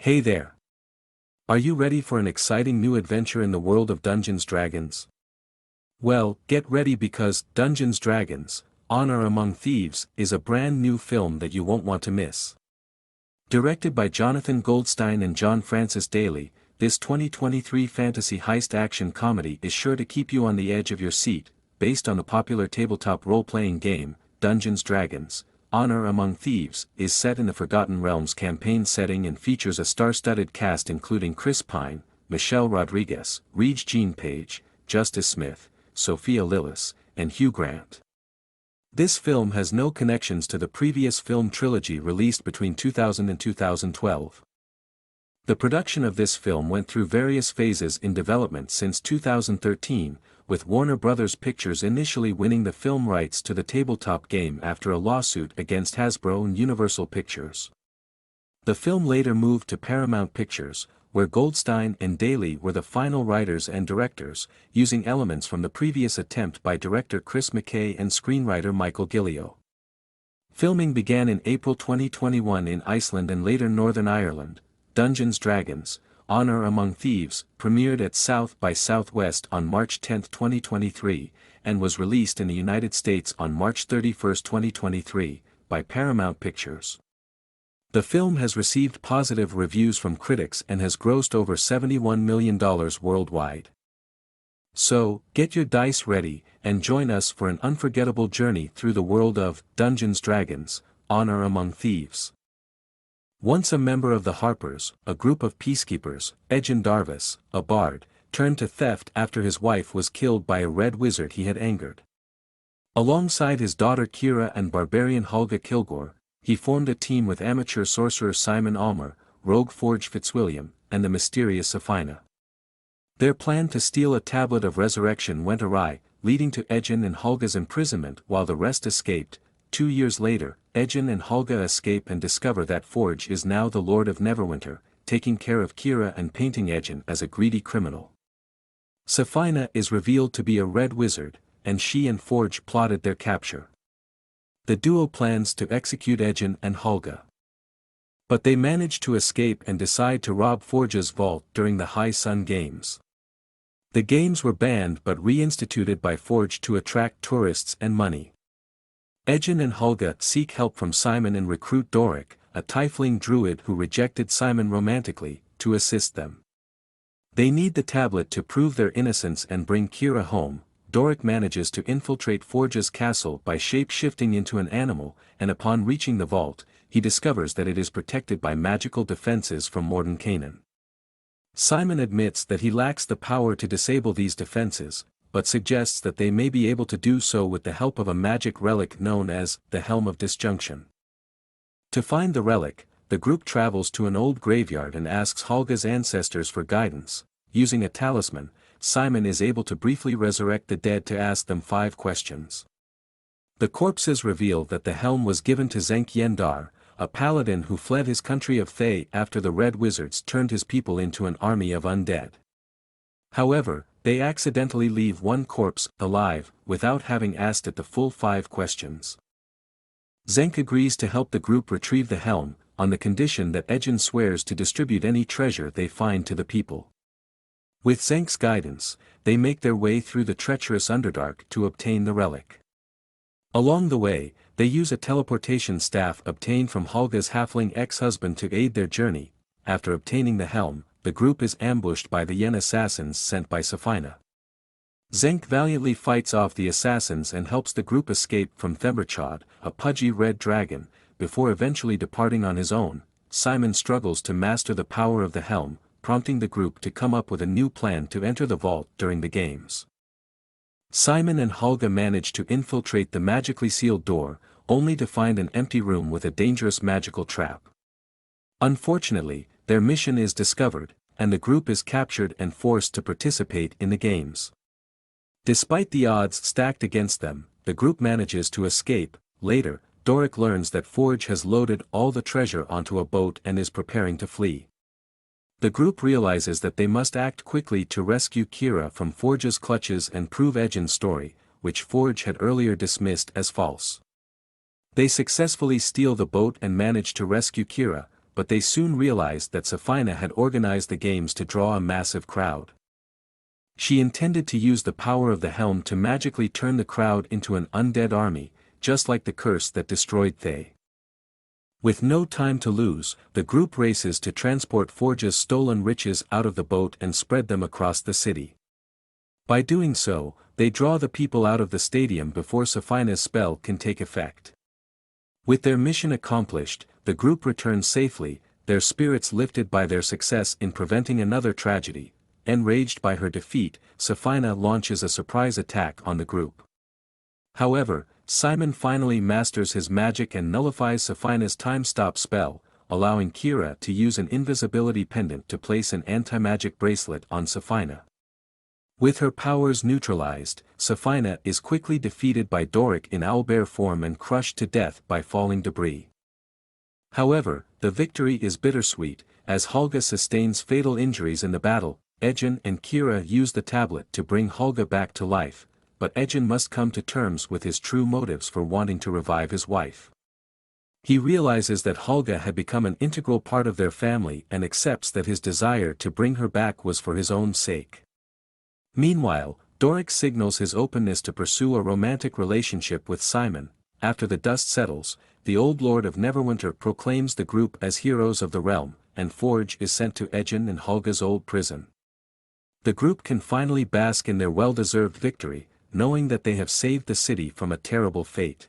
Hey there! Are you ready for an exciting new adventure in the world of Dungeons & Dragons? Well, get ready because Dungeons & Dragons: Honor Among Thieves is a brand new film that you won't want to miss. Directed by Jonathan Goldstein and John Francis Daly, this 2023 fantasy heist action comedy is sure to keep you on the edge of your seat, based on the popular tabletop role-playing game, Dungeons & Dragons. Honor Among Thieves is set in the Forgotten Realms campaign setting and features a star-studded cast including Chris Pine, Michelle Rodriguez, Regina Page, Justice Smith, Sophia Lillis, and Hugh Grant. This film has no connections to the previous film trilogy released between 2000 and 2012. The production of this film went through various phases in development since 2013, with Warner Bros. Pictures initially winning the film rights to the tabletop game after a lawsuit against Hasbro and Universal Pictures. The film later moved to Paramount Pictures, where Goldstein and Daly were the final writers and directors, using elements from the previous attempt by director Chris McKay and screenwriter Michael Gillio. Filming began in April 2021 in Iceland and later Northern Ireland. Dungeons & Dragons: Honor Among Thieves premiered at South by Southwest on March 10, 2023, and was released in the United States on March 31, 2023, by Paramount Pictures. The film has received positive reviews from critics and has grossed over $71 million worldwide. So, get your dice ready, and join us for an unforgettable journey through the world of Dungeons & Dragons: Honor Among Thieves. Once a member of the Harpers, a group of peacekeepers, Ejin Darvis, a bard, turned to theft after his wife was killed by a red wizard he had angered. Alongside his daughter Kira and barbarian Hulga Kilgore, he formed a team with amateur sorcerer Simon Almer, rogue Forge Fitzwilliam, and the mysterious Safina. Their plan to steal a tablet of resurrection went awry, leading to Ejin and Hulga's imprisonment while the rest escaped. 2 years later, Ejin and Hulga escape and discover that Forge is now the Lord of Neverwinter, taking care of Kira and painting Ejin as a greedy criminal. Safina is revealed to be a red wizard, and she and Forge plotted their capture. The duo plans to execute Ejin and Hulga. But they manage to escape and decide to rob Forge's vault during the High Sun Games. The games were banned but reinstituted by Forge to attract tourists and money. Ejin and Hulga seek help from Simon and recruit Doric, a tiefling druid who rejected Simon romantically, to assist them. They need the tablet to prove their innocence and bring Kira home. Doric manages to infiltrate Forge's castle by shape-shifting into an animal, and upon reaching the vault, he discovers that it is protected by magical defenses from Mordenkainen. Simon admits that he lacks the power to disable these defenses, but suggests that they may be able to do so with the help of a magic relic known as the Helm of Disjunction. To find the relic, the group travels to an old graveyard and asks Hulga's ancestors for guidance. Using a talisman, Simon is able to briefly resurrect the dead to ask them 5 questions. The corpses reveal that the helm was given to Zenk Yendar, a paladin who fled his country of Thay after the Red Wizards turned his people into an army of undead. However, they accidentally leave one corpse alive without having asked it the full 5 questions. Zenk agrees to help the group retrieve the helm, on the condition that Ejin swears to distribute any treasure they find to the people. With Zenk's guidance, they make their way through the treacherous Underdark to obtain the relic. Along the way, they use a teleportation staff obtained from Hulga's halfling ex-husband to aid their journey. After obtaining the helm, the group is ambushed by the Yen assassins sent by Safina. Zenk valiantly fights off the assassins and helps the group escape from Themberchaud, a pudgy red dragon. Before eventually departing on his own, Simon struggles to master the power of the helm, prompting the group to come up with a new plan to enter the vault during the games. Simon and Hulga manage to infiltrate the magically sealed door, only to find an empty room with a dangerous magical trap. Unfortunately, their mission is discovered, and the group is captured and forced to participate in the games. Despite the odds stacked against them, the group manages to escape. Later, Doric learns that Forge has loaded all the treasure onto a boat and is preparing to flee. The group realizes that they must act quickly to rescue Kira from Forge's clutches and prove Ejin's story, which Forge had earlier dismissed as false. They successfully steal the boat and manage to rescue Kira, but they soon realized that Safina had organized the games to draw a massive crowd. She intended to use the power of the helm to magically turn the crowd into an undead army, just like the curse that destroyed Thay. With no time to lose, the group races to transport Forge's stolen riches out of the boat and spread them across the city. By doing so, they draw the people out of the stadium before Safina's spell can take effect. With their mission accomplished, the group returns safely, their spirits lifted by their success in preventing another tragedy. Enraged by her defeat, Safina launches a surprise attack on the group. However, Simon finally masters his magic and nullifies Safina's time-stop spell, allowing Kira to use an invisibility pendant to place an anti-magic bracelet on Safina. With her powers neutralized, Safina is quickly defeated by Doric in owlbear form and crushed to death by falling debris. However, the victory is bittersweet, as Holga sustains fatal injuries in the battle. Ejin and Kira use the tablet to bring Holga back to life, but Ejin must come to terms with his true motives for wanting to revive his wife. He realizes that Holga had become an integral part of their family and accepts that his desire to bring her back was for his own sake. Meanwhile, Doric signals his openness to pursue a romantic relationship with Simon. After the dust settles, the Old Lord of Neverwinter proclaims the group as heroes of the realm, and Forge is sent to Ejin and Holga's old prison. The group can finally bask in their well-deserved victory, knowing that they have saved the city from a terrible fate.